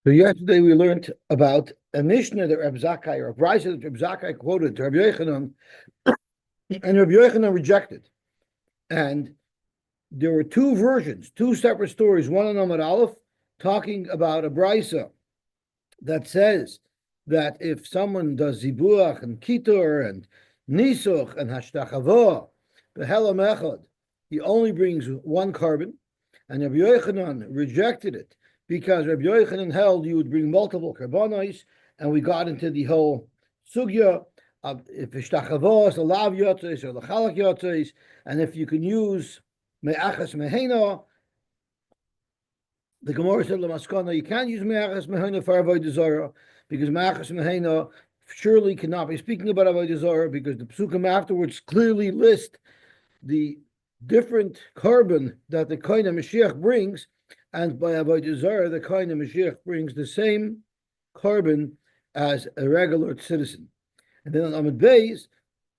So yesterday we learned about a Mishnah that Reb Zakkai, or a Brisa that Reb Zakkai quoted to Reb Yochanan, and Reb Yochanan rejected. And there were two versions, two separate stories, one on Amud Aleph, talking about a Brisa that says that if someone does Zibuach and Kitur and Nisuch and Hashtachavo, Behelam Echad, he only brings one carbon, and Reb Yochanan rejected it because Reb Yochanan held you would bring multiple karbonos, and we got into the whole sugya of if Ishtachavos, the lav yotzes or the chalak yotzes, and if you can use me'achas mehena. The Gemara said Lamaskana, you can't use me'achas mehena for avodah zarah because me'achas mehena surely cannot be speaking about avodah zarah because the psukim afterwards clearly list the different carbon that the Kohen Mashiach brings, and by avodah zarah the Kohen Mashiach brings the same carbon as a regular citizen. And then on Amud Beis,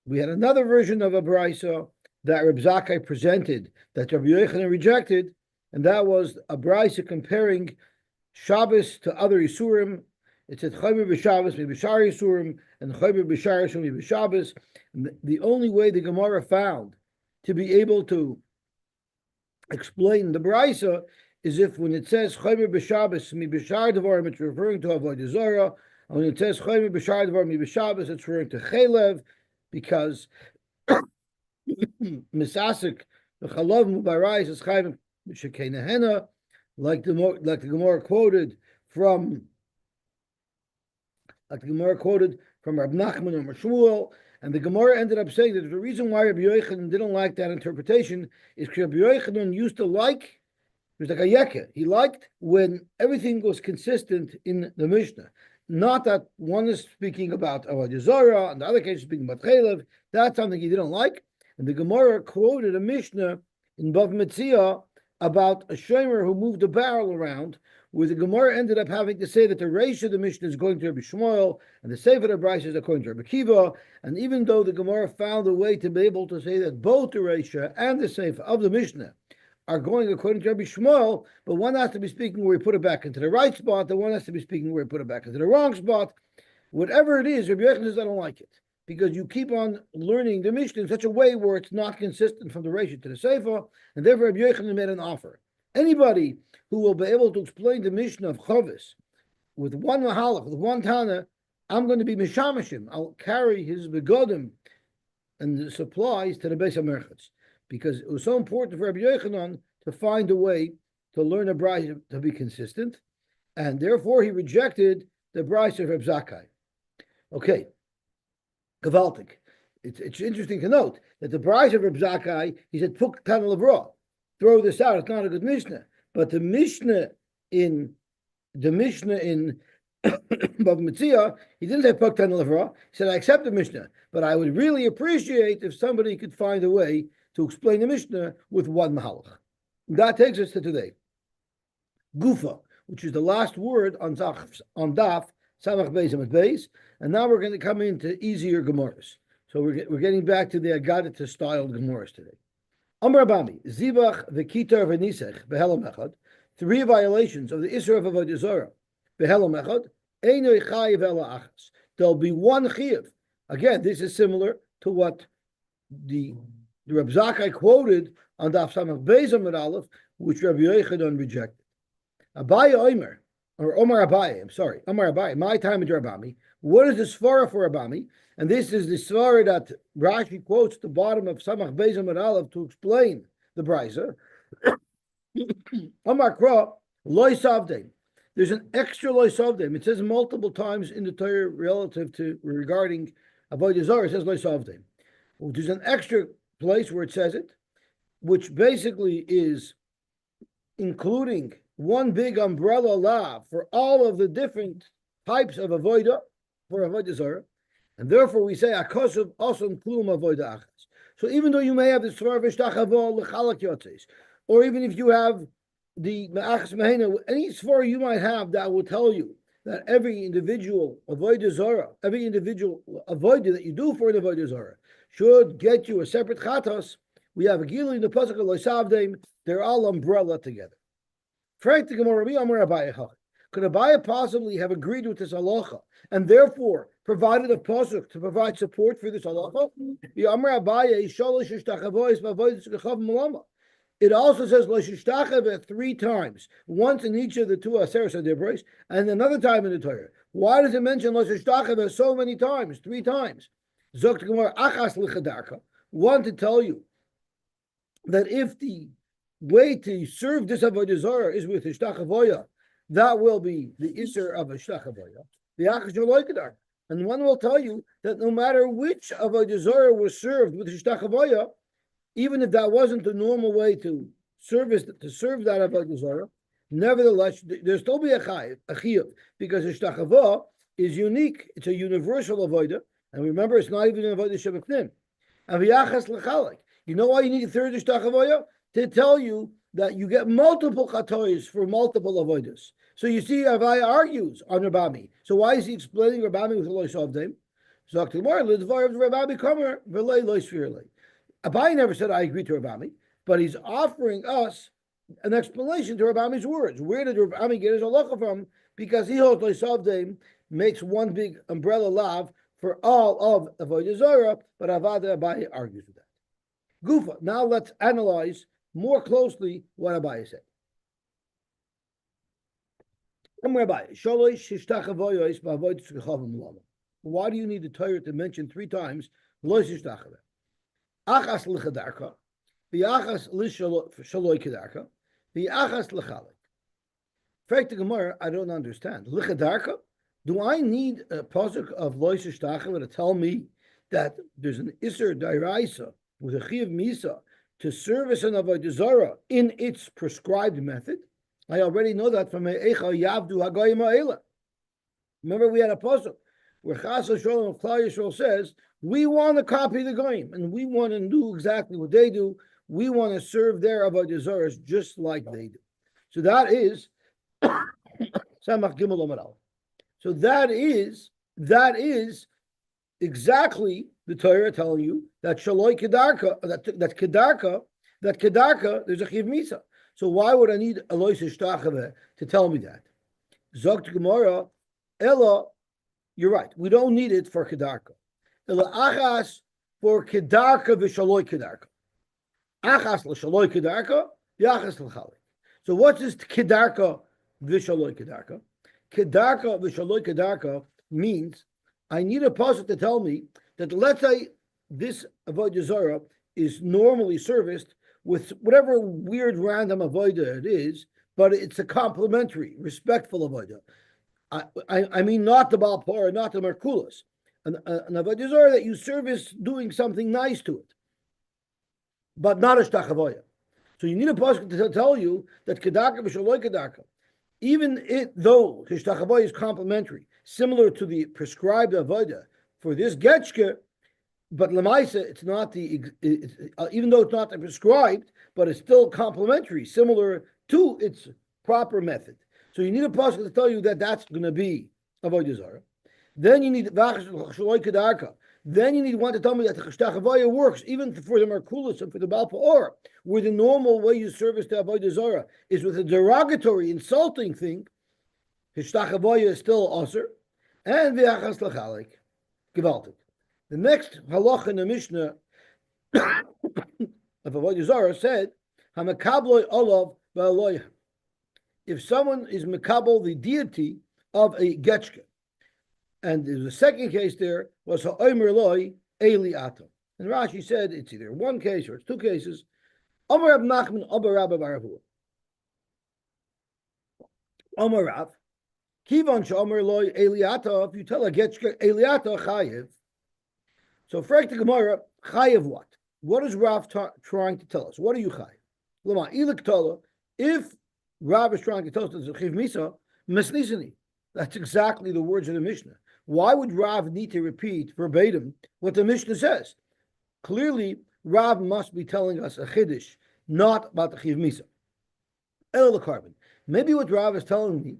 we had another version of a brisa that Reb Zakkai presented that Rabbi Yochanan rejected, and that was a brisa comparing Shabbos to other Yisurim. It said Chayber b'Shabbos b'Bishar Yisurim and Chayber b'Shar Yisurim b'Shabbos. The only way the Gemara found to be able to explain the brisa is if when it says Chayber b'Shabbos b'Bishar Devarim, it's referring to avodah zarah. And when it says Chayber b'Shar Devarim b'Shabbos, it's referring to Chaylev, because Misasik the Chalav Mubarais is Chayver b'Shekeinahena, like the Gemara quoted from Rab Nachman or Shmuel, and the Gemara ended up saying that the reason why Rabbi Yochanan didn't like that interpretation is because Rabbi Yochanan used to like, it was like a yekeh. He liked when everything was consistent in the Mishnah. Not that one is speaking about avodah zarah and the other case is speaking about chaylev. That's something he didn't like. And the Gemara quoted a Mishnah in Bav Metzia about a shomer who moved a barrel around, where the Gemara ended up having to say that the Reish of the Mishnah is going to Rabbi Shmuel and the Sefer of Bryce is according to Rabbi Kiva. And even though the Gemara found a way to be able to say that both the Reish and the Sefer of the Mishnah are going according to Rabbi Shmuel, but one has to be speaking where he put it back into the right spot, the one has to be speaking where he put it back into the wrong spot. Whatever it is, Rabbi Yochanan says, I don't like it, because you keep on learning the Mishnah in such a way where it's not consistent from the Reish to the Sefer, and therefore Rabbi Yochanan made an offer. Anybody who will be able to explain the Mishnah of Chavis with one Mahalach, with one Tana, I'm going to be Mishamashim. I'll carry his begodim and the supplies to the Beis HaMerchatz, because it was so important for Rabbi Yochanan to find a way to learn a brayso to be consistent, and therefore he rejected the brayso of Reb Zakkai. Okay, Gavaltik. It's interesting to note that the brayso of Reb Zakkai, he said, "Puk Tana Levra, throw this out. It's not a good Mishnah." But the Mishnah in Bava Metzia, he didn't say Puk Tana Levra. He said, "I accept the Mishnah, but I would really appreciate if somebody could find a way to explain the Mishnah with one Mahalach." That takes us to today. Gufa, which is the last word on Daf Samach Beis Amud Beis, and now we're going to come into easier Gemaras. So we're getting back to the Agadita styled Gemaras today. Amar Abami, Zivach v'Kitar v'Nisech behelam echad, 3 violations of the Isra of avodah zarah behelam echad, einoi chayiv ela achas. There'll be one chiyuv. Again, this is similar to what the Reb Zakkai quoted on Daf Samach Beis Amud Aleph, which Rabbi Yochanan rejected. Abaye Omer, or Omar Abaye, Omar Abaye, my time in Rabami. What is the svara for Rabami? And this is the svara that Rashi quotes the bottom of Samach Beis Amud Aleph to explain the brisa. Omar Kra, Loy Savdein. There's an extra Loy Savdein. It says multiple times in the Torah relative to regarding avodah zarah. It says Loy Savdein. There's an extra place where it says it, which basically is including one big umbrella law for all of the different types of avodah for avodah zarah, and therefore we say akosav asom klum avodah achas. So even though you may have the svar v'shtachavo lechalak yotzes, or even if you have the me'achas mehena, any svar you might have that will tell you that every individual avodah zarah, every individual avodah that you do for an avodah zarah should get you a separate chatos. We have a gilu in the pasuk of Loisavdeim. They're all umbrella together. Could Abaye possibly have agreed with this halacha and therefore provided a pasuk to provide support for this halacha? It also says Lo 3 times, once in each of the 2 Aseres HaDibros, and another time in the Torah. Why does it mention Lo so many times, 3 times? Zokt Gemara Achas Lichadarka. One, to tell you that if the way to serve this Avodah Zarah is with Hishtachavoya, that will be the Isser of Hishtachavoya. The Achas Shaloikadar. And one will tell you that no matter which Avodah Zarah was served with Hishtachavoya, even if that wasn't the normal way to serve that Avodah Zarah, nevertheless, there'll still be a chiyuv, because Hishtachavoya is unique. It's a universal Avodah. And remember, it's not even an Avodah Shebepnim. And v'yachas l'chalek. You know why you need a third Hishtachavoya? To tell you that you get multiple chatois for multiple avodas. So you see, Avaya argues on Rabami. So why is he explaining Rabami with Eloi Shavdim? So Abai never said I agree to Rabami, but he's offering us an explanation to Rabami's words. Where did Rabami get his halacha from? Because he holds Eloi Shavdim makes one big umbrella lav for all of Avodah Zarah, but Avada Abai argues with that. Gufa. Now let's analyze more closely what Abai said. Why do you need the Torah to mention 3 times Achas l'chadarka, v'achas l'shaloi kedarka, v'achas l'chalek? Fact the Gemara, I don't understand. L'chadarka? Do I need a pasuk of lois hishtachava to tell me that there's an iser dairaisa with a chiv misa to service an avodah zarah in its prescribed method? I already know that from Eicha Yavdu Hagoyim Ha'ela. Remember, we had a pasuk where Chas Shalom of Klal Yisrael says, we want to copy the Goyim, and we want to do exactly what they do. We want to serve their avodah zarahs just like they do. So that is Samach Gimel Amar Aleph. So that is exactly the Torah telling you that Shaloi Kedarka, that Kedarka, there's a Chiv Misa. So why would I need Elois Hishtachava to tell me that? Zogt Gemara, Ella, you're right. We don't need it for Kedarka. Ella Achas for Kedarka v'Shaloi Kedarka. Achas l'Shaloi Kedarka, Yachas l'Chalik. So what's this Kedarka v'Shaloi Kedarka? Kedarka v'Shaloi Kedarka means I need a pasuk to tell me that, let's say this avodah zarah is normally serviced with whatever weird random avodah it is, but it's a complimentary, respectful avodah. I mean, not the balpor, not the merkulas, an avodah zarah that you service doing something nice to it, but not a shtachavoya. So you need a pasuk to tell you that kedarka v'shaloi kedarka, even though hishtachavoya is complimentary, similar to the prescribed avodah for this getchke, but lemaisa, it's not even though it's not the prescribed, but it's still complementary, similar to its proper method. So you need a pasuk to tell you that that's going to be avodah zarah. Then you need shaloi kedarka. Then you need one to tell me that the Hishtachavoya works even for the Merkulis and for the Baal Pa'or, where the normal way you service the avodah zarah is with a derogatory, insulting thing. Hishtachavoya is still aser, and v'achas l'chalik, gewaltig. The next halacha in the Mishnah of avodah zarah said, "Hamakabloi olav v'aloyah." If someone is mekabel, the deity of a getchke, and there's a second case there was ha'omer loy eli ato. And Rashi said it's either one case or it's 2 cases. Amar Rab Nachman, Amar Rabba bar Avuha. Amar Rav, Kivan she'omer loy eli ato. If you tell a getchke eli ato chayev. So, Frek the Gemara, chayev what? What is Rav trying to tell us? What are you chayev? Lama ilik tola. If Rav is trying to tell us that it's a chiv misa, mesnisani. That's exactly the words of the Mishnah. Why would Rav need to repeat verbatim what the Mishnah says? Clearly, Rav must be telling us a chiddush, not about the chiv misa. El carbon. Maybe what Rav is telling me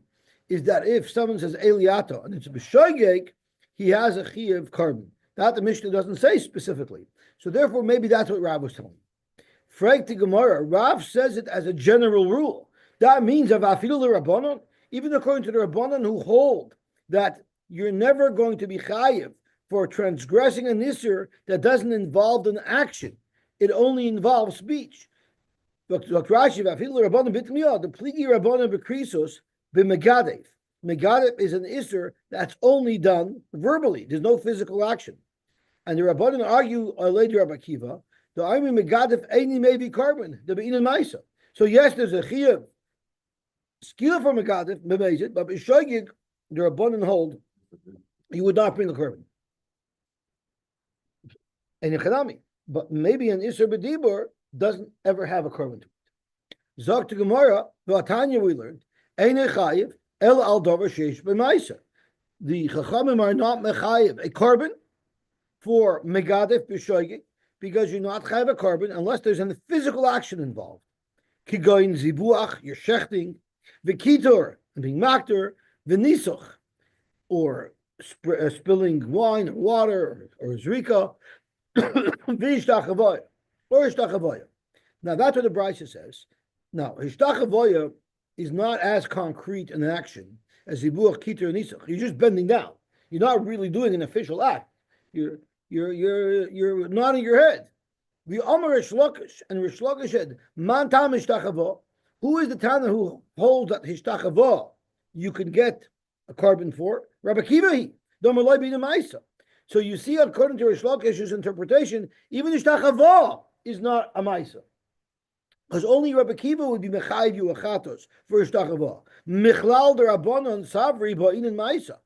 is that if someone says eliato and it's a b'shoygeg, he has a chiv carbon. That the Mishnah doesn't say specifically. So therefore, maybe that's what Rav was telling me. Frag to Gemara, Rav says it as a general rule. That means of afilu l'rabbanon, even according to the Rabbanan who hold that you're never going to be chayiv for transgressing an isur that doesn't involve an action. It only involves speech. The pligi Rabbanan b'krisos b'megadev. Megadev is an isur that's only done verbally. There's no physical action. And the Rabbanan argue, Lady Rabbi Akiva, the army megadev ain't maybe carbon, the be'inan maisa. So yes, there's a chiyuv skill for megadev, b'mezid, but b'shoigig, the Rabbanan hold, you would not bring a carbon. And Yechanami, but maybe an isur b'dibur doesn't ever have a carbon to it. Zok to Gemara, v'atanya we learned, ein chayiv el al davar sheish b'maisa. The chachamim are not mechayiv a carbon for megadef b'shoigig, because you're not chayiv a carbon unless there's a physical action involved. Kigoyin zibuach, you're shechting, v'kitor, being makter, v'nisoch, or spilling wine or water or zrika, v'ishtachavoya, or ishtachavoya. Now that's what the Brisa says. Now, ishtachavoya is not as concrete an action as zibuach, kitor, and nisoch. You're just bending down. You're not really doing an official act. You're nodding your head. The Amar Rish Lakish, and Rish Lakish said, Man tam hishtachava. Who is the Tana who holds that hishtachava you can get a carbon for? Rabbi Kiva, Domaloi bin Maisa. So you see, according to Rish Lakish's interpretation, even hishtachava is not a Maisa. Because only Rabbi Kiva would be mechayiv you achatos for hishtachava. Michlal the Rabbanon savri ba'inin Maisa.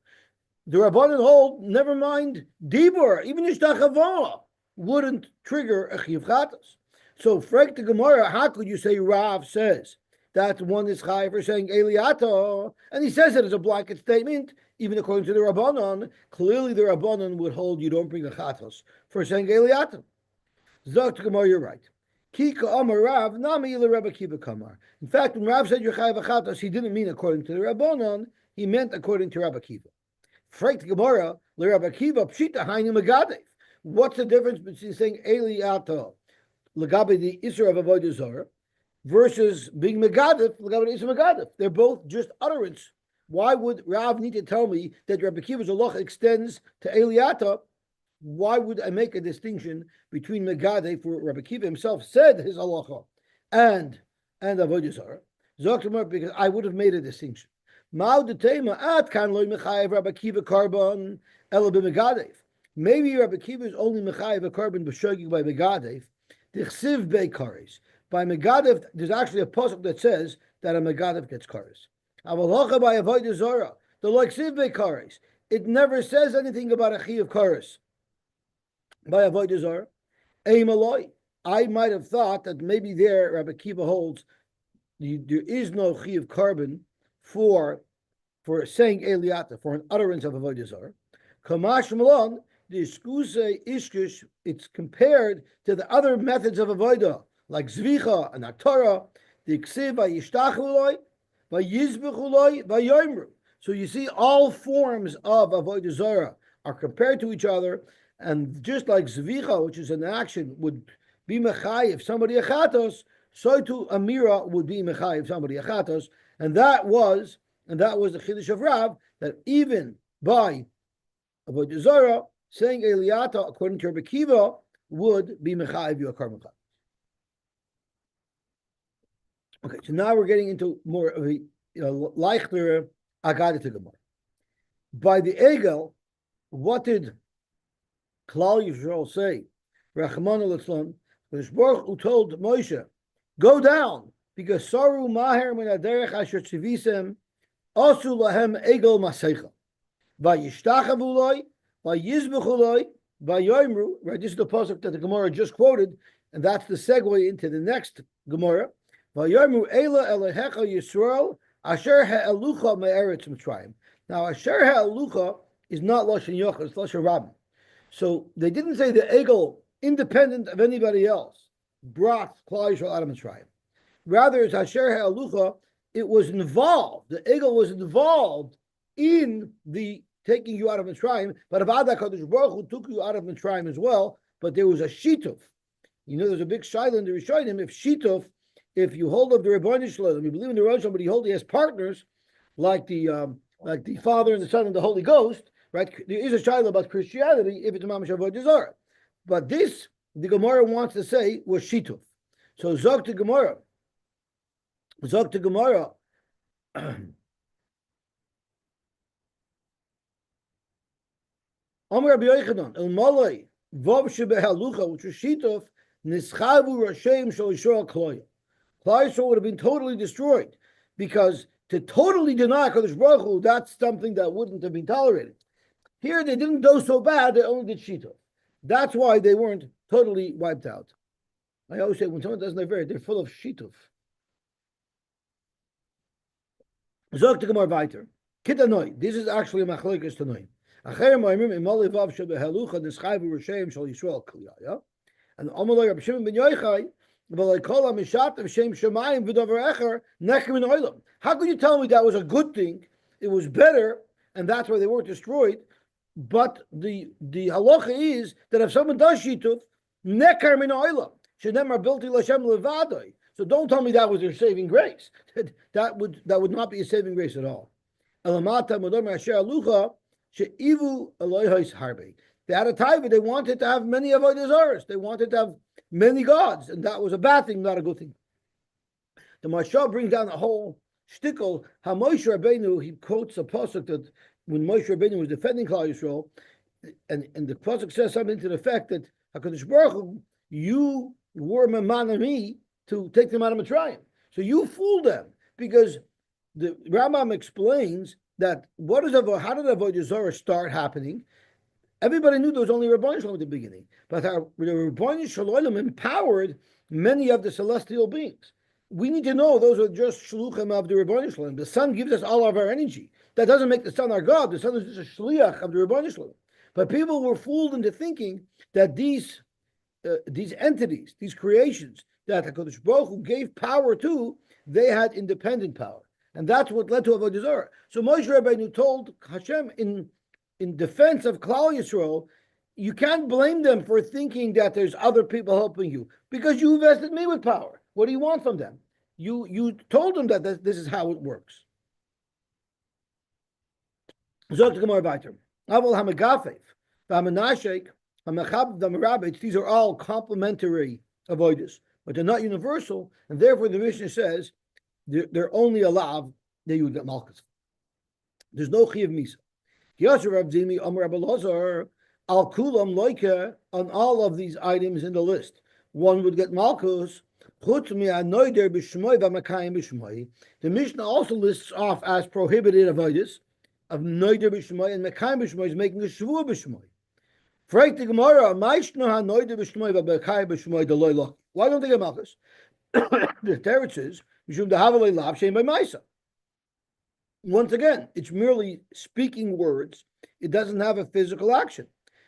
The Rabbanan hold, never mind dibur, even hishtachava wouldn't trigger a chiyuv chatos. So, frek the Gemara, how could you say Rav says that one is chayiv for saying Eliyato, and he says it as a blanket statement, even according to the Rabbanon? Clearly, the Rabbanon would hold you don't bring a chatos for saying Eliyato. Zok to Gemara, you're right. Kika Amar Rav, Nami Ila Rabbi Kiva Kamar. In fact, when Rav said you're chayiv a chatos, he didn't mean according to the Rabbanon, he meant according to Rabbi Kiva. Frek the Gemara, Le Rabbi Kiva, Pshita Hainu Megadev. What's the difference between saying Eliyato, Lagabe the Isra of Avodah Zarah, versus being Megadef, Lagabe the Isra Megadef? They're both just utterance. Why would Rav need to tell me that Rabbi Kiva's halacha extends to Eliyato? Why would I make a distinction between Megadef, where Rabbi Kiva himself said his halacha, and Avodah Zarah? Zoktamar, because I would have made a distinction. Ma'od detema at kan loy mechayev Rabbi Kiva carbon ela b'Megadef. Maybe Rabbi Kiva is only mechayev a carbon b'shogig by Megadef. Dichsiv beikares. By Megadef, there's actually a pasuk that says that a Megadef gets kares. Avalocha by avodah zara. The like siv beikares. It never says anything about a chiyuv kares by avodah zara. Eimaloi. I might have thought that maybe there Rabbi Kiva holds there is no chiyuv carbon for saying Eliyato, for an utterance of avodah zara. Kamash malon. The iskuse ishkish, it's compared to the other methods of avodah, like zvicha and aktara, the ksiv vayishtacheloi, vayizbechuloi, vayoimru. So you see, all forms of avodah zarah are compared to each other, and just like zvicha, which is an action, would be mechayiv somebody achatos, so too amira would be mechayiv somebody achatos, and that was the chiddush of Rav, that even by avodah zarah, saying Eliyato, according to Rabbi Kiva, would be mechayiv you a carbon. Okay, so now we're getting into more of a leichter agadah gemara. By the egel, what did Klal Yisrael say? Rachmana litzlan, when Baruch Hu told Moshe, go down, because saru maher min haderech asher tzivisem asu lahem egel masecha vayishtachavu loy. By Yizbechuloi, by Yoimru, right? This is the pasuk that the Gemara just quoted, and that's the segue into the next Gemara. By Yoimru, Ela Elehecha Yisrael, Asher Ha'elucha Me'eretz Mitzrayim. Now, Asher Ha'elucha is not Lashon Yochel, it's Lashon Rabbim. So they didn't say the Egel, independent of anybody else, brought Klal Yisrael out of Mitzrayim. Rather, it's Asher Ha'elucha, it was involved, the Egel was involved in the taking you out of Mitzrayim, but Avada Kadosh Baruch Hu took you out of Mitzrayim as well. But there was a shituf. You know, there's a big shaila in the Rishonim. If shituf, if you hold up the Rebbeinu Shalom, you believe in the Rosh, but you hold he has partners. like the Father and the Son and the Holy Ghost, right? There is a shaila about Christianity if it's mamash avodah zarah, but this the Gemara wants to say was shituf. So zok to Gemara, zok to Gemara. Amar Rabbi Yochanan el malay vav shebehalucha, which was shituf, nischavu rashem shel Yisrael kloya. Klal Yisrael would have been totally destroyed, because to totally deny Kadosh Baruch Hu, that's something that wouldn't have been tolerated. Here they didn't do so bad; they only did shituf. That's why they weren't totally wiped out. I always say when someone doesn't have they're full of shituf. Zog to Gemara weiter. Kitanoi. This is actually a machlokes tanoi. Acher ma'imrim imali vav shebehalucha nischayvu r'sheim shel Yisrael kliyah. And Amalei Rabbi Shimon ben Yochai, v'lei kol ha'mishatev shem shemayim v'dover echer nechem in oilam. How could you tell me that was a good thing? It was better, and that's why they weren't destroyed. But the halacha is that if someone does shituf, nekar min oilam, shenemar bilti l'Hashem levadoi. So don't tell me that was their saving grace. That would not be a saving grace at all. Elamata modom asher alucha sheivu Elohos harbe. They had a taiva. They wanted to have many avodah zaros. They wanted to have many gods, and that was a bad thing, not a good thing. The Mashal brings down a whole shtickle. How Moshe Rabbeinu, he quotes a pasuk that when Moshe Rabbeinu was defending Klal Yisrael, and the pasuk says something to the effect that HaKadosh Baruch Hu, you were me to take them out of Mitzrayim. So you fooled them, because the Rambam explains that how did avodah zarah start happening? Everybody knew there was only Rabban Shalom at the beginning, but the Rabban Shalom empowered many of the celestial beings. We need to know those are just shluchim of the Rabban Shalom. The sun gives us all of our energy. That doesn't make the sun our God. The sun is just a shliach of the Rabban Shalom. But people were fooled into thinking that these entities, these creations that HaKadosh Baruch Hu gave power to, they had independent power. And that's what led to Avodah Zarah. So Moshe Rabbeinu told Hashem in defense of Klal Yisrael, you can't blame them for thinking that there's other people helping you, because you invested me with power. What do you want from them? You told them that this is how it works. Zot Gemara weiter. Aval hamagafev, v'hamanashek, hamachab, v'hamarabbit. These are all complementary avodas, but they're not universal, and therefore the Mishnah says they're only allowed that you would get malchus. There's no chiyav misa. Yosy Rav Zimi Amar Rabbi Lazar al kulam loike, on all of these items in the list, one would get malchus. The Mishnah also lists off as prohibited avodas of noider b'shmoi, and mekayim b'shmoi is making a shvua b'shmoi. Freit the Gemara, ma'ishno ha noider b'shmoi v'mekayim b'shmoi deloy loch. Why don't they get malchus? The Teretz says mishum dehavalei lav shein b'maisa. Once again, it's merely speaking words. It doesn't have a physical action,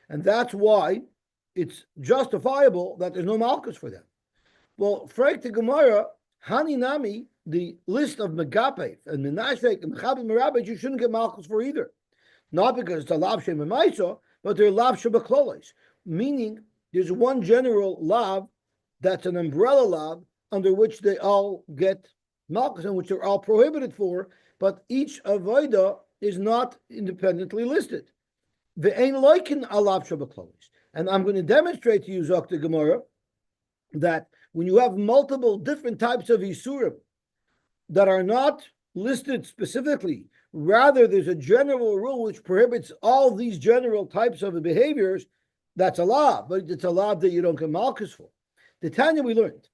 and that's why it's justifiable that there's no malchus for them. Well, Freit the Gemara, hani nami, the list of Megapef and Menashek and Mechabim Merabet, you shouldn't get malchus for either. Not because it's a lav shem b'maisa, but they're lav shebaklolis, meaning there's one general lav that's an umbrella lav under which they all get malchus and which they're all prohibited for, but each avodah is not independently listed. Ve'ein loikin alav shebaklolis. And I'm going to demonstrate to you, Zok the Gemara, that when you have multiple different types of isurim that are not listed specifically, rather there's a general rule which prohibits all these general types of behaviors, that's a law, but it's a law that you don't get malchus for. The Tanya we learned,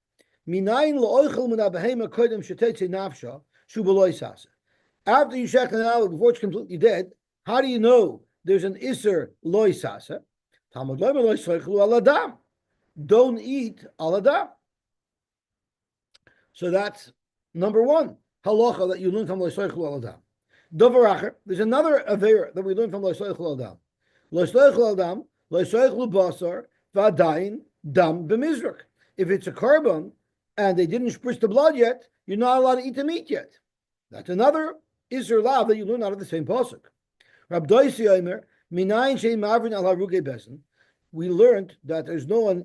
after you shech an animal before it's completely dead, how do you know there's an iser loy sasa? Don't eat aladam. So that's number one halacha that you learn from loisoichlu aladam. Dover acher, there's another avera that we learn from loisoichlu aladam. Loisoichlu aladam, loisoichlu basar, v'adayin dam b'mizrak. If it's a korban and they didn't spritz the blood yet, you're not allowed to eat the meat yet. That's another iser lav that you learn out of the same pasuk. Rab Doisi Omer, minayin shein mavrin al haruge besen. We learned that there's no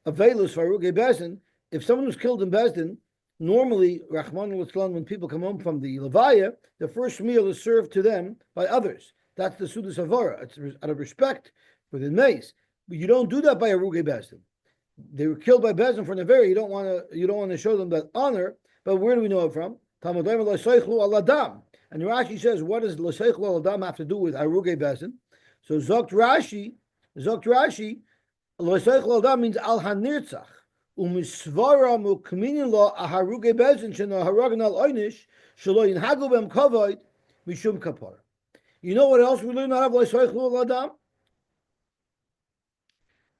avelus for haruge besen. If someone was killed in Bezdin, Normally, Rahman al when people come home from the Levaya, the first meal is served to them by others. That's the Sudas Havara. It's out of respect for the mace. But you don't do that by a Ruge Bezdin. They were killed by Bezdin for Neveri. You don't want to show them that honor. But where do we know it from? Talmud Leimer L'Seichlu Aladam. And Rashi says, what does L'Seichlu Aladam have to do with Aruge Bezdin? So Zokt Rashi, L'Seichlu Aladam means Al Hanirtzach. Umisvara mukminin lo aharuge bezin shena haragan al oynish shelo yinhagu bem kavod mishum kapara. You know what else we learn out of L'Seichlu Adam?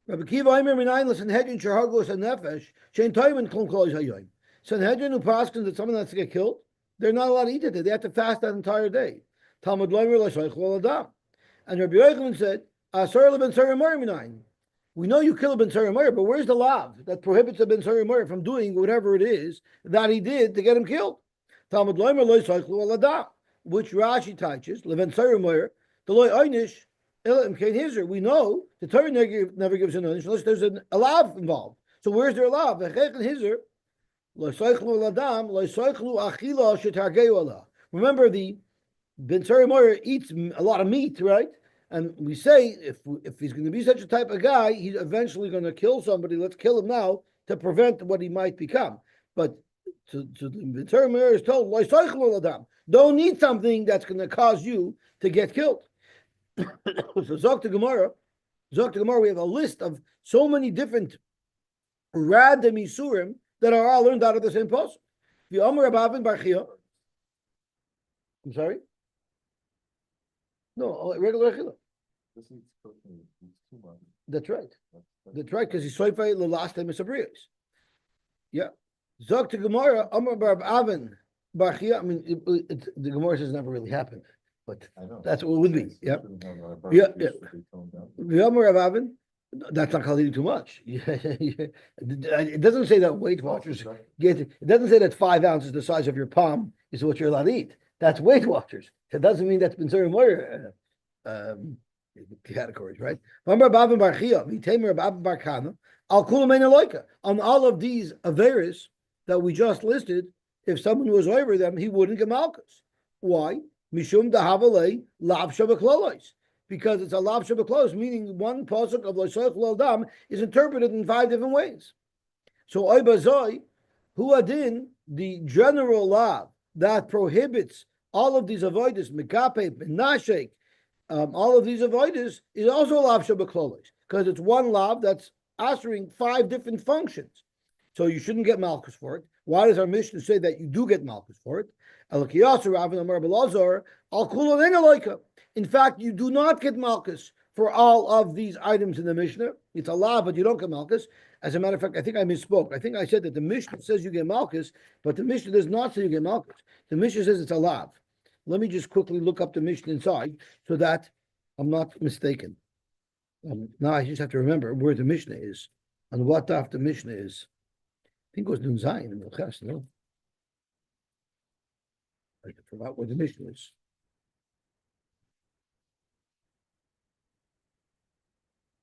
Rabbi Kiva Aimer minayin l'Sanhedrin sharhagos hanefesh shein toimin klum kol hayom. Sanhedrin who passes that someone has to get killed, they're not allowed to eat it. They have to fast that entire day. Talmud Leimer L'Seichlu Adam. And Rabbi Yochanan said, Asar ben Sarimar minayin. We know you kill a Ben Sarimar, but where's the lav that prohibits a Ben Sarimar from doing whatever it is that he did to get him killed? Talmud Leimer L'Seichlu Aladam, which Rashi teaches, Leven Sarimar, the Loi Einish, Elam Kain Hizer. We know the Torah never gives an Einish unless there's a lav involved. So where's their lav? V'chech Hizer, L'Seichlu Aladam, L'Seichlu Achila Shetargeu Allah. Remember, the Ben Sarimar eats a lot of meat, right? And we say, if he's going to be such a type of guy, he's eventually going to kill somebody. Let's kill him now to prevent what he might become. But to the term is told, don't eat something that's going to cause you to get killed. So Zok to Gemara, we have a list of so many different random isurim that are all learned out of the same post. The Omer Abavin Barchia. I'm sorry? No, regular Achila. That's right. That's right, because he's soifei the last time of Sabrios. Yeah. Zok to Gemara, Amar Bar Avin, Barchia. I mean, the Gemara says never really happened, but that's what it would be. Yeah. The Amar of Avin, that's not calling too much. It doesn't say that Weight Watchers get. It doesn't say that 5 ounces the size of your palm is what you're allowed to eat. That's Weight Watchers. It doesn't mean that's been more categories, right? On all of these averis that we just listed, if someone was over them, he wouldn't get malchus. Why? Mishum dahavale lav shabaklolos. Because it's a lav shabaklolos, meaning one pasuk of L'Seichlu Adam is interpreted in 5 different ways. So oibazoi, huadin, the general lav that prohibits all of these avoiders, mekape, menashek, all of these avoiders is also lav shabaklolos, because it's one lav that's answering 5 different functions. So you shouldn't get malchus for it. Why does our Mishnah say that you do get malchus for it? In fact, you do not get malchus for all of these items in the Mishnah. It's a lav, but you don't get malchus. As a matter of fact, I think I misspoke. I think I said that the Mishnah says you get malchus, but the Mishnah does not say you get malchus. The Mishnah says it's a lav. Let me just quickly look up the Mishnah inside so that I'm not mistaken. Now I just have to remember where the Mishnah is and what daf the Mishnah is. I think it was Nun Zayin in the Ches, no? I forgot where the Mishnah is.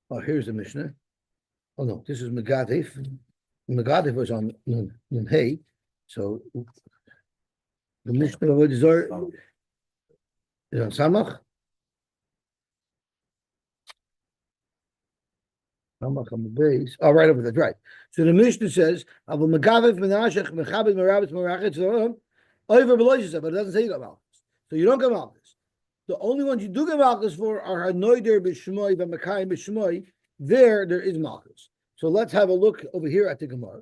Oh, here's the Mishnah. Oh no, this is Megadif. Megadif was on Nun Hey. So the Mishnah of Zor is on Samach. Samach on the base. Oh, right over there, right. So the Mishnah says, "Aval Megadif Menashech Mechabed Merabit Merachet over Beloishis," but it doesn't say you got malchus. So you don't get malchus. The only ones you do get malchus for are Hanoider B'Shmoi V'Makayim B'Shmoi. There is malchus. So let's have a look over here at the Gemara.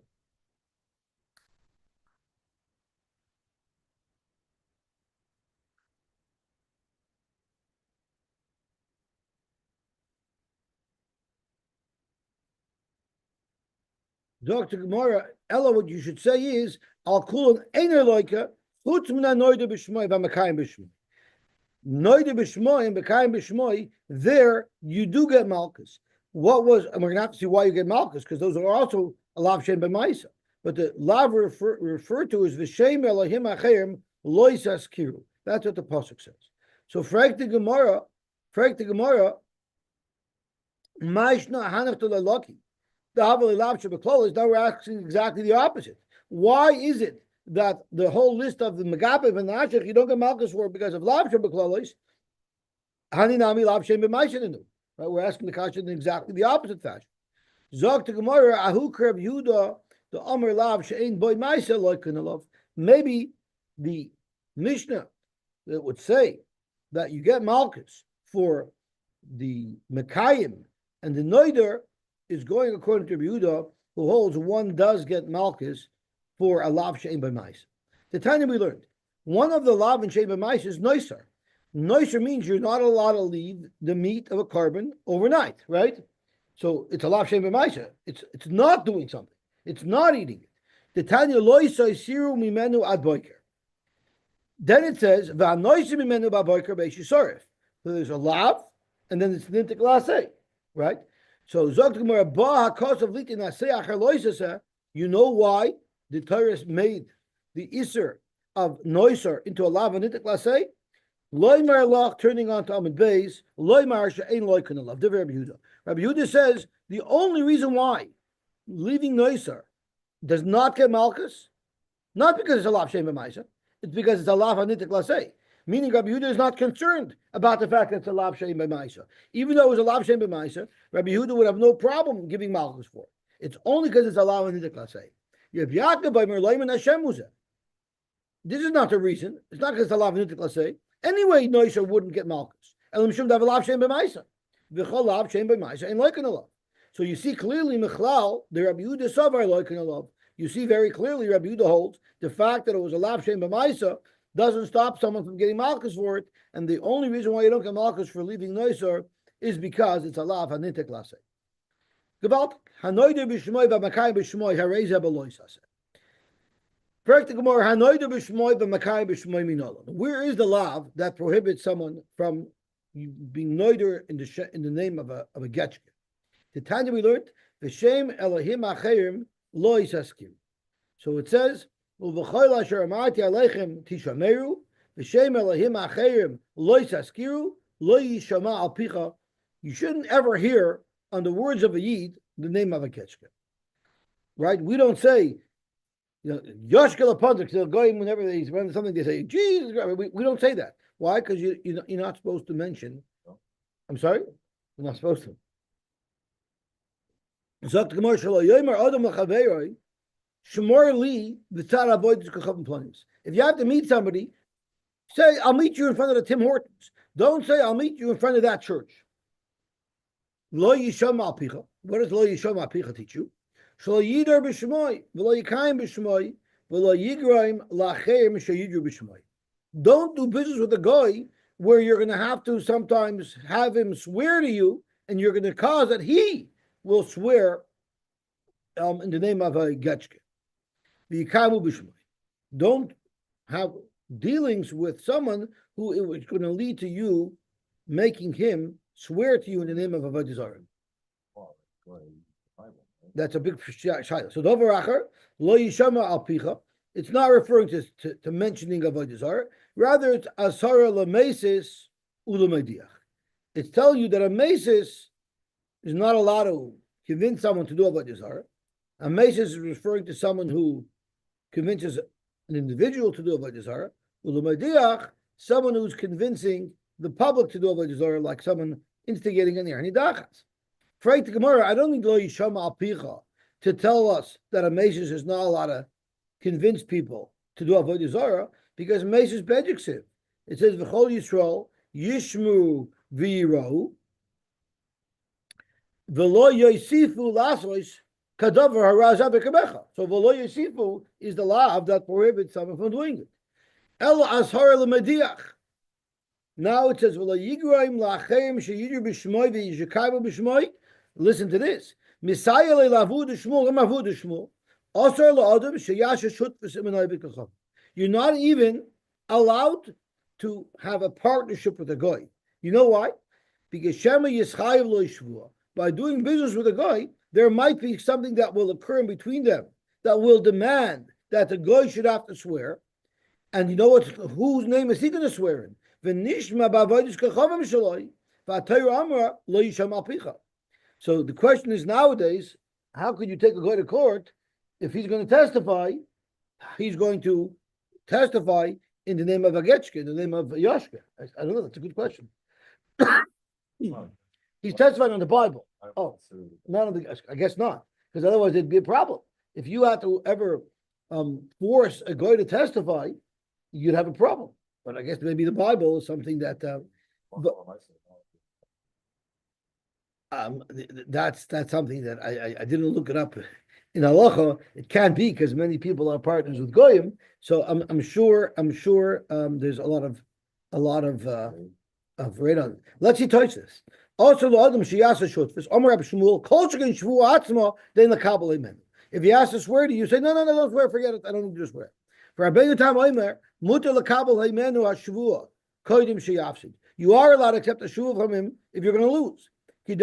Dr. Gemara, Ella, what you should say is, Al Kulon Einer Loika, Chutz Mina Noida B'Shmoi V'Makayim B'Shmoi. Noida B'Shmoi and Makayim B'Shmoi, there you do get malchus. What was, and we're going to have to see why you get malchus, because those are also a lav shem b'maisa. But the lav referred to is V'Shem Elohim Achayim Loisas Kiru. That's what the pasuk says. So Frag the Gemara, Ma'ishna Hanach to Lelaki. Now we're asking exactly the opposite. Why is it that the whole list of the Megabe and Nashich, you don't get Malchus for because of Lav Shem B'Klalos, Hani Nami Lav Shem B'Maishin. Right? We're asking the question in exactly the opposite fashion. Zog to Gemara, Ahu Kreb Yehuda, the Amr Lav She'ein Boy Maisa Loikanalov. Maybe the Mishnah that would say that you get Malchus for the Mekayim and the Noider is going according to Yehuda, who holds one does get Malchus for a Lav She'ein Boy Maisa. The time we learned, one of the Lav and She'ein Boy Maisa is Noiser. Noiser means you're not allowed to leave the meat of a carbon overnight, right? So it's a lav shem b'maisa. It's not doing something. It's not eating it. The Tanya loisai siru mimenu ad boiker. Then it says va'noisim mimenu ad boiker beishisorif. So there's a lav, and then it's nintik lasei, right? So zok gemara ba hakos of litin asei achar loisasa. You know why the Torah made the iser of noiser into a lav and nintik lasei? Loymar lach turning on to Amid Beis. Loymar she'ein loikan alav. Divrei Rabbi Yehuda. Rabbi Yehuda says the only reason why leaving Noiser does not get Malchus, not because it's a lav shem b'maisa, it's because it's a lav hanitik lasei. Meaning Rabbi Yehuda is not concerned about the fact that it's a lav shem b'maisa. Even though it was a lav shem b'maisa, Rabbi Yehuda would have no problem giving Malchus for it. It's only because it's a lav hanitik lasei. This is not the reason. It's not because it's a lav hanitik lasei. Anyway, Noiser wouldn't get Malchus. Elam shum dav lav shem b'maisa. So you see clearly, Mechlal, the Rabbi Yehuda Savar Loikan Alav. You see very clearly, Rabbi Yehuda holds the fact that it was a Lav Shem B'Maisa doesn't stop someone from getting Malchus for it, and the only reason why you don't get Malchus for leaving Noiser is because it's a Lav Hanitek Lasei. Gewalt Hanoider B'Shmoy B'Makai B'Shmoy Hareza B'Loisase. Practical more Hanoider B'Shmoy B'Makai B'Shmoy Minola. Where is the Lav that prohibits someone from being noider in the name of a getchke? The Tanya we learned v'shem Elohim acherim lo yisaskiru. So it says u'v'chol asher amarti aleichem tishameru v'shem Elohim acherim lo yisaskiru lo yishama al picha. You shouldn't ever hear on the words of a yid the name of a getchke. Right? We don't say, Yoshkel Apondik, they'll go in whenever they run something, they say, Jesus Christ. We don't say that. Why? Because you're not supposed to mention. I'm sorry? You're not supposed to. If you have to meet somebody, say, I'll meet you in front of the Tim Hortons. Don't say, I'll meet you in front of that church. Lo yisham al picha. What does lo yisham al picha teach you? Shlo yidar b'shmoy, v'lo yikayim b'shmoy, v'lo yigraim la'cheim sheyidru b'shmoy. Don't do business with a guy where you're going to have to sometimes have him swear to you, and you're going to cause that he will swear in the name of a getchke. V'yikamu b'shmoy. Don't have dealings with someone who is going to lead to you making him swear to you in the name of avodah zarah. That's a big shayla. So dover acher lo yishama al picha. It's not referring to mentioning avodah zarah. Rather, it's asara lemesis ulemediach. It's telling you that a mesis is not allowed to convince someone to do avodah zarah. A mesis is referring to someone who convinces an individual to do avodah zarah. Ulemediach, someone who's convincing the public to do avodah zarah, like someone instigating an nidachas. For the Gemara, I don't need lo yishama al picha to tell us that a mesis is not allowed to convince people to do avodah zarah, because mesis bejiksiv. It says v'chol Yisrael yishmu v'yirahu v'lo yosifu lasos kadavar haraza b'kabecha. So v'lo yosifu is the law that prohibits someone from doing it. El ashar lemediach. Now it says v'lo yigraim lachem sheyidru b'shmoy v'yishakayim b'shmoy. Listen to this. Misayel elavu d'shmul lemavu d'shmul. Asar la'adam sheyasha shut v'simanay b'kacham. You're not even allowed to have a partnership with a guy. You know why? Because Shema Yischayev lo yishvua. By doing business with a guy, there might be something that will occur in between them that will demand that the guy should have to swear. And you know what? Whose name is he going to swear in? V'nishma b'avodas kachavim shaloi v'atayru amra lo yisham al picha. So the question is nowadays, how could you take a guy to court if he's going to testify he's going to testify in the name of Agetchke, in the name of Yoshke? I don't know. That's a good question. He's testifying on the Bible. Oh, not on the. I guess not, because otherwise it'd be a problem. If you had to ever force a guy to testify, you'd have a problem. But I guess maybe the Bible is something that. That's something that I didn't look it up in halacha. It can't be because many people are partners with goyim. So I'm sure there's a lot of right on. Let's see touch this. Also, the adam sheyasa shutfus. Omer Reb Shmuel kol shekin shvu atzma then the kabel amen. If he asks to swear to you, say no, don't swear, forget it. I don't need to swear. For Rabbeinu Tam Omer mutar lekabel aimenu hashvua kodim sheyafsid. You are allowed to accept a shuvah from him if you're going to lose. The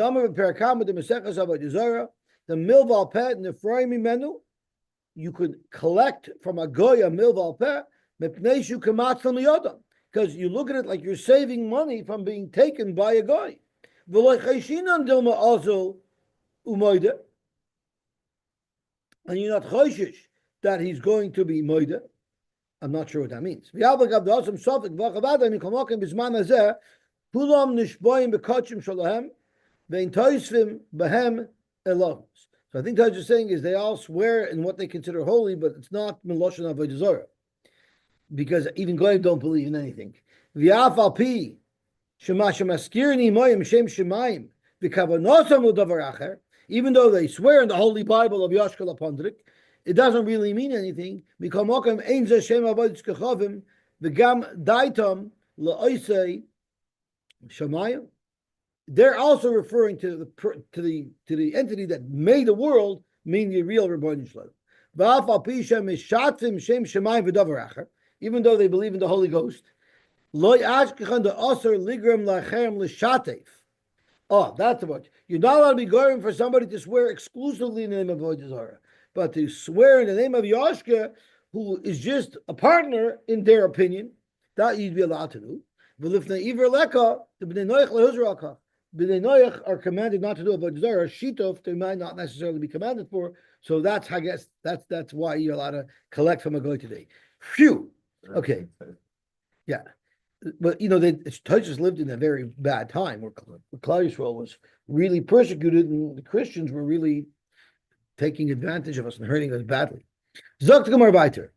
milval pet and the froimi menu, you could collect from a goya milval pet, because you look at it like you're saving money from being taken by a goy. And you're not choishish that he's going to be moide. I'm not sure what that means. So I think Taj is saying is they all swear in what they consider holy, but it's not Miloshan Avodah Zarah, because even Goyim don't believe in anything. V'afal pi shema shemaskirni moyim shem shemaim v'kavanosam l'davar acher. Even though they swear in the Holy Bible of Yashkel Apondrik, it doesn't really mean anything. Mikamokim ein ze shem avodas kechavim v'gam daitam la'oisei shemayim. They're also referring to the entity that made the world, meaning the real Rebbeinu Shalom. Even though they believe in the Holy Ghost, oh, that's about. You're not allowed to be going for somebody to swear exclusively in the name of Avodah Zarah, but to swear in the name of Yoshke, who is just a partner in their opinion, that you'd be allowed to do. B'nei Noach are commanded not to do Avodah Zarah. Shitov they might not necessarily be commanded for. So that's, I guess, that's why you're allowed to collect from a goy today. Phew. Okay. Yeah. But the Toshis lived in a very bad time where Klal Yisrael was really persecuted, and the Christians were really taking advantage of us and hurting us badly. Zok Gemara Baiter.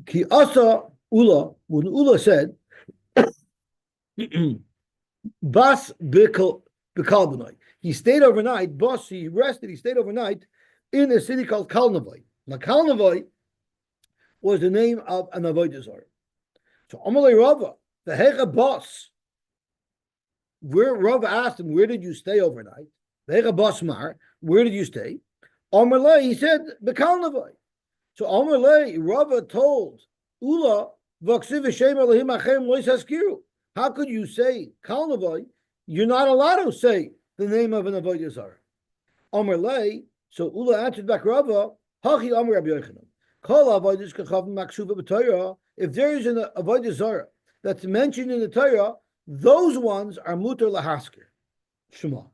Ki asa Ula, when Ula said, Bas Bekalbanoi. He stayed overnight. Bas, he rested. He stayed overnight in a city called Kalnavoy. Now, Kalnavoy was the name of an avodah zarah. So, Amalei Rava, the Hecha Bas, where Rava asked him, "Where did you stay overnight?" The Hecha Bas Mar, where did you stay? Amalei, he said, Bekalnavoy. So, Amalei, Rava told Ula, V'ksiv Hashem Elohim Achem Lois Haskiru. How could you say Kal Navai? You're not allowed to say the name of an avodah zarah. Amar lei. So Ula answered back Rava. Hachi Amar Rabbi Yochanan. Kol avodas kachavim maksuva b'Torah. If there is an avodah zarah that's mentioned in the Torah, those ones are mutar lahasker. Shema.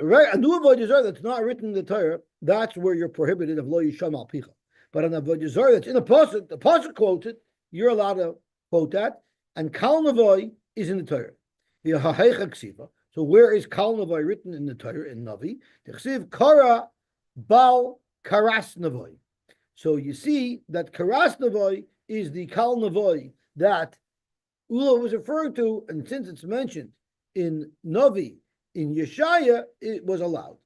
Right, a new avodah zarah that's not written in the Torah, that's where you're prohibited of lo yisham al picha. But an avodah zarah that's in the pasuk quoted, you're allowed to quote that. And Kal Navai is in the Torah. So where is Kal Navai written in the Torah, in Navi? T'chsiv Kara Bal Karas Navai. So you see that Karas Navai is the Kal Navai that Ula was referring to, and since it's mentioned in Navi, in Yeshaya, it was allowed.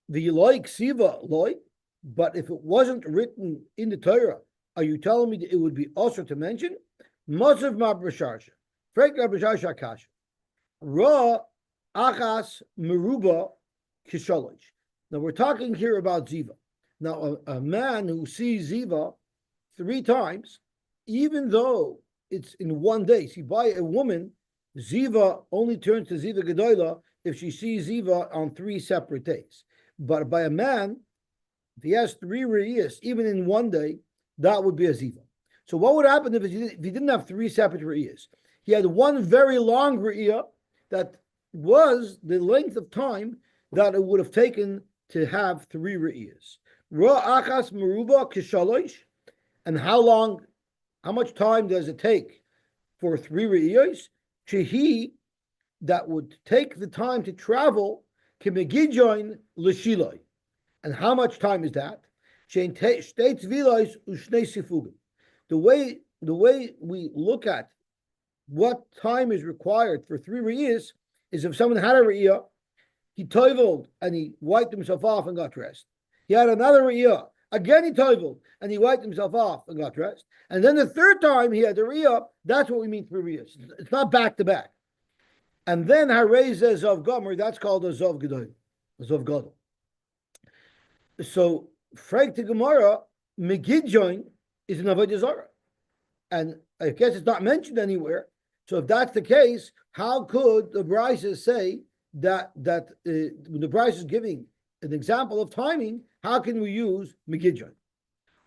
The Eloi Ksiva Loi, but if it wasn't written in the Torah, are you telling me that it would be also to mention? Masav Mabrasharsha. Frank Mabrasharsha Kasha. Ra Achas Meruba Kishalosh. Now we're talking here about Ziva. Now a man who sees Ziva 3 times, even though it's in one day. See, by a woman, Ziva only turns to Ziva Gedola if she sees Ziva on 3 separate days. But by a man, if he has 3 re'iyas, even in one day, that would be a Ziva. So what would happen if he didn't have 3 separate re'iyas? He had one very long re'iyah that was the length of time that it would have taken to have 3 re'iyas. Ra achas meruba kishalosh. And how much time does it take for 3 re'iyos? Shehi, that would take the time to travel, kimegijoin l'shiloi. And how much time is that? The way we look at what time is required for 3 re'iyos is if someone had a re'iyah, he toiveled and he wiped himself off and got dressed. He had another re'iyah. Again, he toiveled and he wiped himself off and got dressed. And then the third time he had the re'iyah. That's what we mean 3 re'iyos. It's not back to back. And then Harei Zov Gomer, that's called a Zov Gedol, a Zov Gadol. So, Frank to Gemara, Megidjoin is an Avodah Zarah. And I guess it's not mentioned anywhere. So if that's the case, how could the Brisa say that when the Brisa is giving an example of timing, how can we use Megidjoin?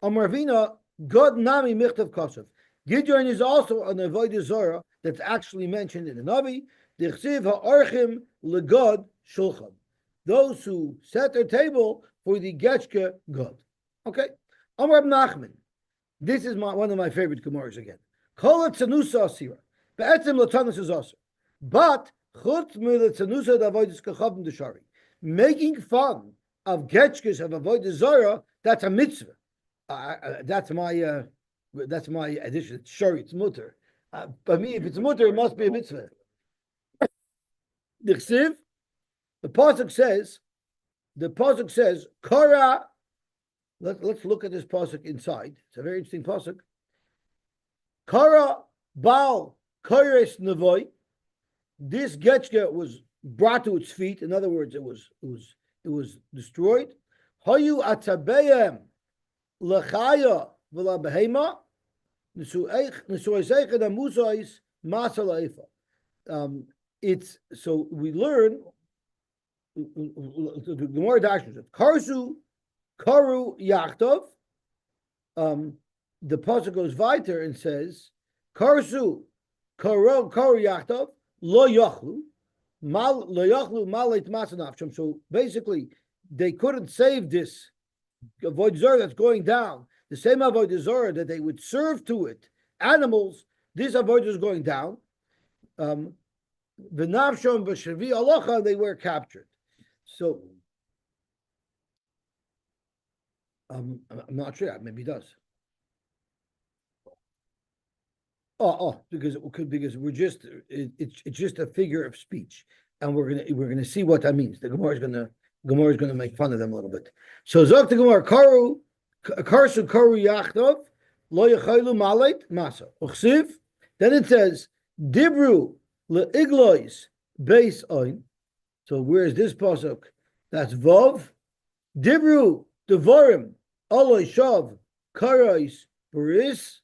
Amarvina, God Nami Michtav Kosav. Gidjoin is also an Avodah Zarah that's actually mentioned in the Navi. Dichsiv ha'archim legod shulchan. Those who set their table for the Getchke God. Okay. Amar Nachman. This is one of my favorite Gemaras again. Kol tzanusa asira. Be'etzem latanus is asir. But chutz mi'letzanusa d'avodas kachavim d'shari. Making fun of Getchkes of Avodah Zarah, that's a mitzvah. That's my addition. It's shari, it's mutter. But me, if it's mutter, it must be a mitzvah. The pasuk says, Kara. Let's look at this pasuk inside. It's a very interesting pasuk. Kara Baal Kores Nevoi. This Getchke was brought to its feet. In other words, it was destroyed. Hayu Atabeyem Lechaya V'la Behema Nesueiseicha Musais Masala. It's so we learn the Gemara dashes it. Karsu Karu Yachtov. The pasuk goes weiter and says, Karsu Karu Yachtov Lo Yachlu Mal Lo Yachlu Maleit Masanavsham. So basically, they couldn't save this avodah zarah that's going down. The same avodah zarah that they would serve to it animals. This avodah is going down. The Navshon B'Shavi Alocha, they were captured. So I'm not sure. Maybe it does. Because we're just it's just a figure of speech, and we're gonna see what that means. The Gemara is gonna make fun of them a little bit. So Zok the Gemara Karsu Karu Yachtov Lo Yachaylu Malait Masa Uchsiv. Then it says Dibru Le'iglois Beis Oin. So where's this pasuk? That's Vav. Dibru Devarim Aloi Shav Karais Baris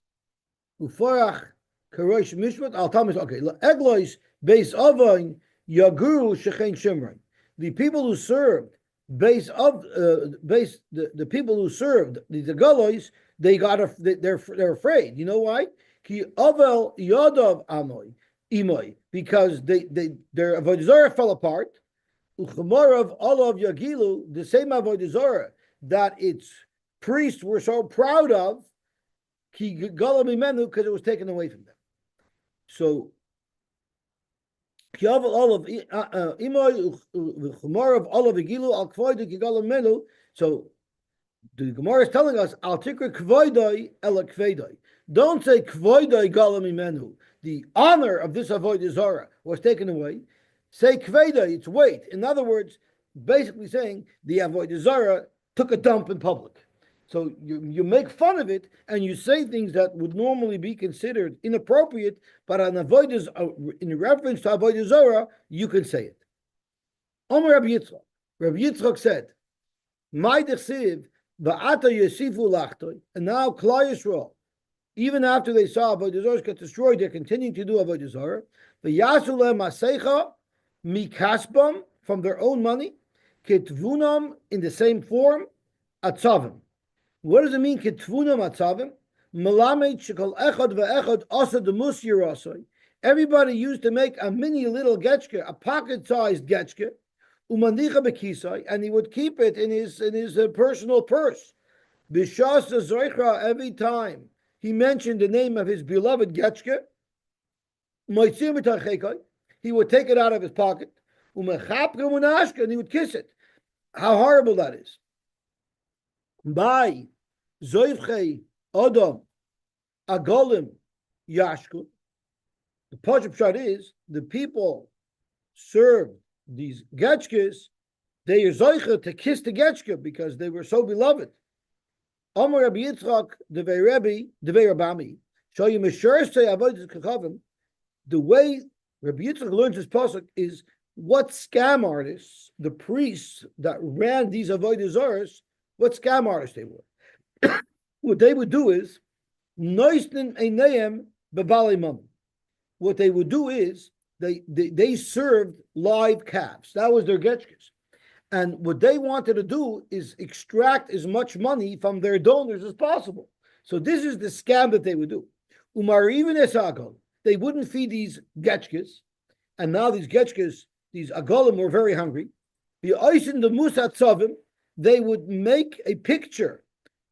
Ufarach Karosh Mishpat Al Tamis. Okay, Le'iglois Beis Oin Yaguru Shechein Shimron. The people who served the people who served the Galois, they're afraid. You know why? Ki Avel Yadav Amoy. Imoy, because their avodah zarah fell apart. Uchamarav olav yagilu, the same avodah zarah that its priests were so proud of, ki galam imenu, because it was taken away from them. So ki aval olav imoy uchamarav olav yagilu al kvoida ki galam imenu. So the Gemara is telling us al tikra kvoidai ela kveidai. Don't say kvoidai galam imenu. The honor of this avodah zarah was taken away. Say kveda, its weight. In other words, basically saying the avodah zarah took a dump in public. So you make fun of it and you say things that would normally be considered inappropriate, but in reference to avodah zarah, you can say it. Omer Rabbi Yitzchak. Rabbi Yitzchak said, "My dechsiv va'ata yesifu lachtoi." And now Klal Yisrael, even after they saw avodah zarah get destroyed, they're continuing to do avodah zarah. V'yasu lehem maseicha mikaspam, from their own money, ketvunam, in the same form, atzavim. What does it mean, ketvunam atzavim? Melamed shekol echad ve'echad asa demus yirasoi. Everybody used to make a mini little getchke, a pocket-sized getchke, Umanicha bekisai, and he would keep it in his personal purse. Bishas zoichra, every time he mentioned the name of his beloved Getchke, he would take it out of his pocket, and he would kiss it. How horrible that is. By Zoivchei Adam Agolim Yashku. The Pashup shot is the people served these Getchkes, they are Zoicha to kiss the Getchke because they were so beloved. Amar Rabbi Yitzchak, the Rebbe, the Rabami, show you Meshursei Avodas Kachavim. The way Rabbi Yitzchak learns this pasuk is what scam artists, the priests that ran these avodah zaros, what scam artists they were. What they would do is noisnin einayim bebalei mam. What they would do is they served live calves. That was their getchkes. And what they wanted to do is extract as much money from their donors as possible. So this is the scam that they would do. Umar even esagol. They wouldn't feed these getchkes, and now these getchkes, these agolim, were very hungry. The oisin the musat tzavim, they would make a picture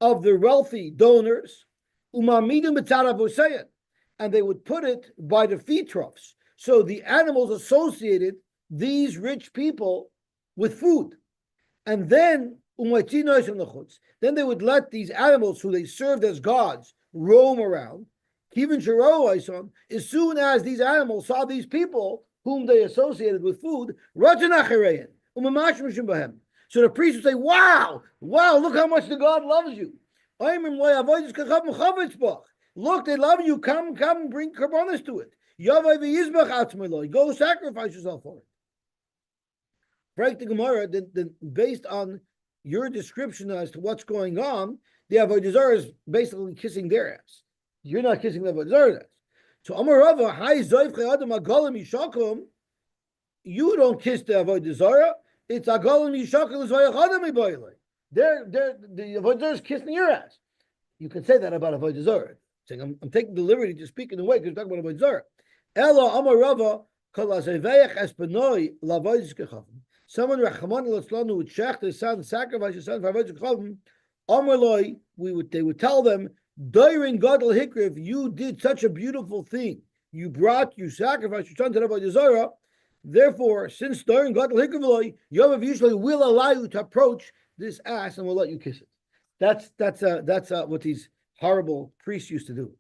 of the wealthy donors, umamidim b'tzarav, and they would put it by the feed troughs. So the animals associated these rich people with food, and then then they would let these animals, who they served as gods, roam around. Even as soon as these animals saw these people whom they associated with food, so the priest would say, wow, look how much the God loves you. Look, they love you. Come, bring karbanos to it. Go sacrifice yourself for it. Break the Gemara, then based on your description as to what's going on, the avodah zarah is basically kissing their ass. You're not kissing the avodah zarah. So Amar Rava, Hai Zoivchei Adam Agolim Yishakum, you don't kiss the avodah zarah. It's Agolim Yishakum Zoyach Adam Iboilei. The avodah zarah is kissing your ass. You can say that about avodah zarah. Saying I'm taking the liberty to speak in the way because we're talking about avodah zarah. Ela Amar Rava Kol Azeveiach Espenoi Lavodah Kechavim. Someone Rachamon Latzlanu would shech his son, sacrifice his son for avodah kechavim. Amar Loi, they would tell them, Dairin Gadol Hikriv, you did such a beautiful thing. You sacrificed your son to the avodah zarah. Therefore, since Dairin Gadol Hikriv Loi, Yovav usually will allow you to approach this ass and will let you kiss it. That's what these horrible priests used to do.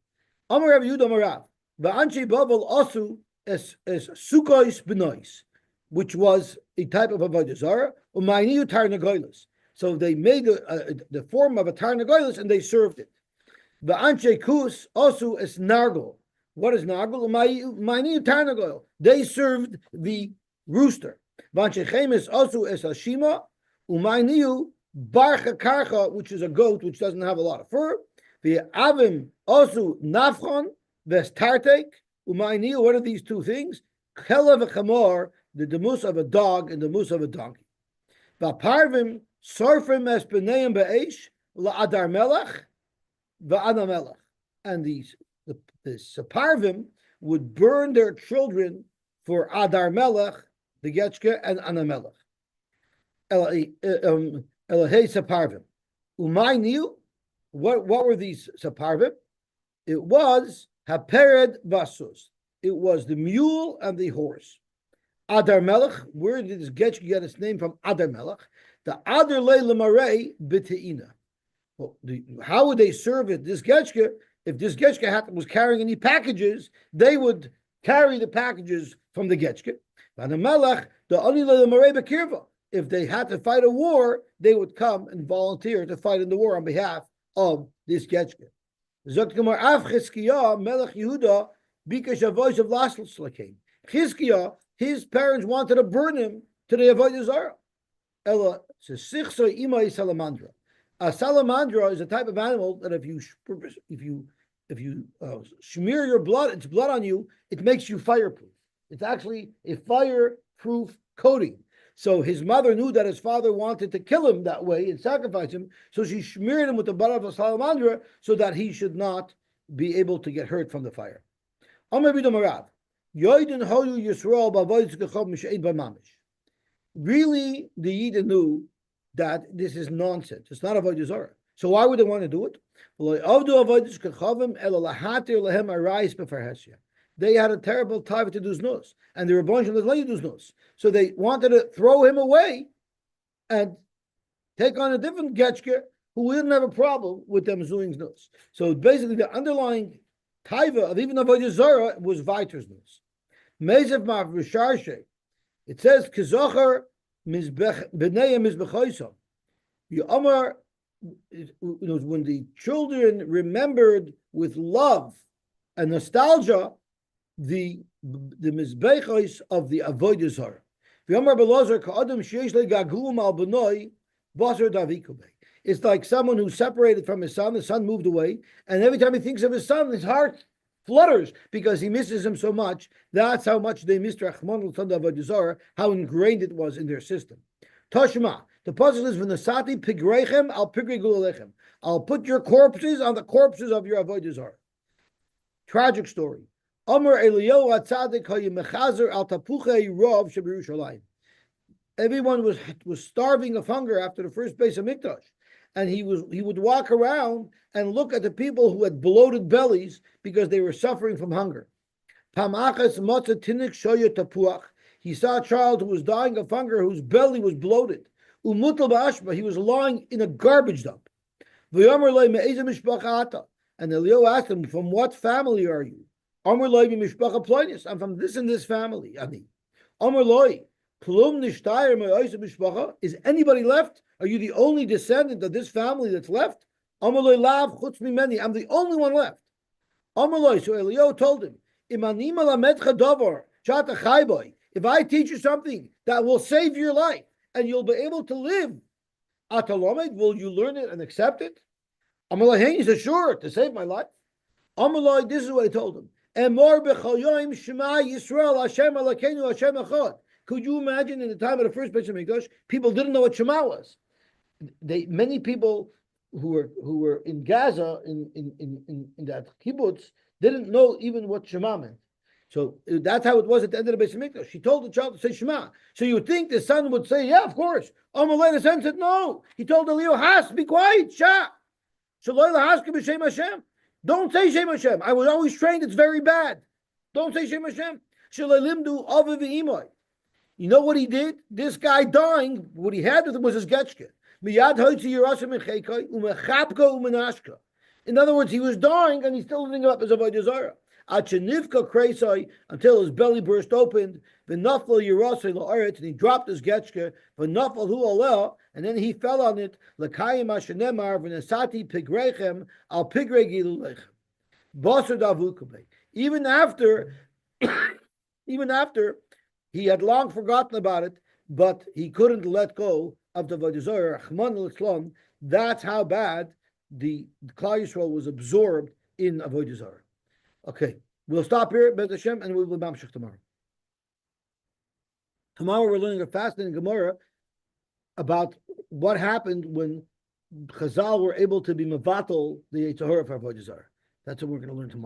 Amar Rabbi Yehuda Marav, Va'anchei Bavel Asu es Sukkos Benois, which was a type of avodah zarah, umayniu tarnagoylos. So they made the form of a tarnagoylos and they served it. The anshe kus also is nargol. What is nargol? Umayniu tarnagoyl. They served the rooster. V'anshe chemes also is hashima, umayniu barcha karcha, which is a goat which doesn't have a lot of fur. The avim also nafchon vestartek umayniu. What are these two things? Chelav v'chamor, the demus of a dog and the demus of a donkey. V'parvim sorfim es b'neim be'esh la'adar melech v'ana melech. And the separvim would burn their children for Adar Melech, the Getchke, and Ana Melech. Elahei separvim. Umayniu, what were these separvim? It was hapered vasus. It was the mule and the horse. Adar Melech, where did this Getchke get its name from? Adar Melech. The Adar Le Marei B'Te'ina. Well, how would they serve it? This Getchke, if this Getchke was carrying any packages, they would carry the packages from the Getchke. Adar Melech, the Ani Le Marei B'Kirva. If they had to fight a war, they would come and volunteer to fight in the war on behalf of this Getchke. Zogt Gemara Av Chizkiah Melech Yehuda Bikash Avois of Lasl came. Chizkiah, his parents wanted to burn him to the avodah zarah. Ella sesichso imay salamandra. A salamandra is a type of animal that if you smear your blood, its blood on you, it makes you fireproof. It's actually a fireproof coating. So his mother knew that his father wanted to kill him that way and sacrifice him, so she smeared him with the blood of a salamandra so that he should not be able to get hurt from the fire. When really the Yidden knew that this is nonsense. It's not avodah zarah. So why would they want to do it? They had a terrible time to do znus, and they were bunch of do znus. So they wanted to throw him away and take on a different getchker who didn't have a problem with them doing znus. So basically, the underlying taiva of even avodah zarah was weiter znus. Mezev ma'av v'sharshe. It says kizocher b'nei mizbechoisam. Yomar, when the children remembered with love and nostalgia the mizbechos of the avodah zarah. V'yomar belazar ka'adam sheish le'gagum al b'noi basar davikubei. It's like someone who's separated from his son. The son moved away, and every time he thinks of his son, his heart flutters because he misses him so much. That's how much they missed Rachmana litzlan avodah zarah, how ingrained it was in their system. Tashma, the puzzle is v'nasati pigreichem al pigre gulechem. I'll put your corpses on the corpses of your avodah zarah. Tragic story. Amar Eliyahu atzadik hayimechazer al tapuchei rov shebirushalayim. Everyone was starving of hunger after the first Beis Hamikdash, and he would walk around and look at the people who had bloated bellies because they were suffering from hunger. He saw a child who was dying of hunger, whose belly was bloated. He was lying in a garbage dump. And Eliyahu asked him, "From what family are you?" I'm from this and this family. Is anybody left? Are you the only descendant of this family that's left? I'm the only one left. So Eliyahu told him, if I teach you something that will save your life and you'll be able to live, will you learn it and accept it? He said, sure, to save my life. This is what I told him. Could you imagine in the time of the first Beis Hamikdash, people didn't know what Shema was. Many people who were in Gaza in that kibbutz didn't know even what Shema meant. So that's how it was at the end of the Beis Hamikdash. She told the child to say Shema. So you would think the son would say, yeah, of course. Amalei, the son said, no. He told Eliyahu, Has, be quiet, Shah. Don't say Shem Hashem. I was always trained it's very bad. Don't say Shem Hashem. You know what he did? This guy dying, what he had with him was his getchke. In other words, he was dying and he still didn't give up his avodah zarah. Until his belly burst open, and he dropped his getchke, and then he fell on it. Even after, even after he had long forgotten about it, but he couldn't let go of the avodah zarah. That's how bad the Klal Yisrael was absorbed in avodah zarah. Okay, we'll stop here, Bez Hashem, and we will be mamshich tomorrow. Tomorrow we're learning a fascinating Gemara about what happened when Chazal were able to be mevatel the Yetzer Hara for avodah zarah. That's what we're going to learn tomorrow.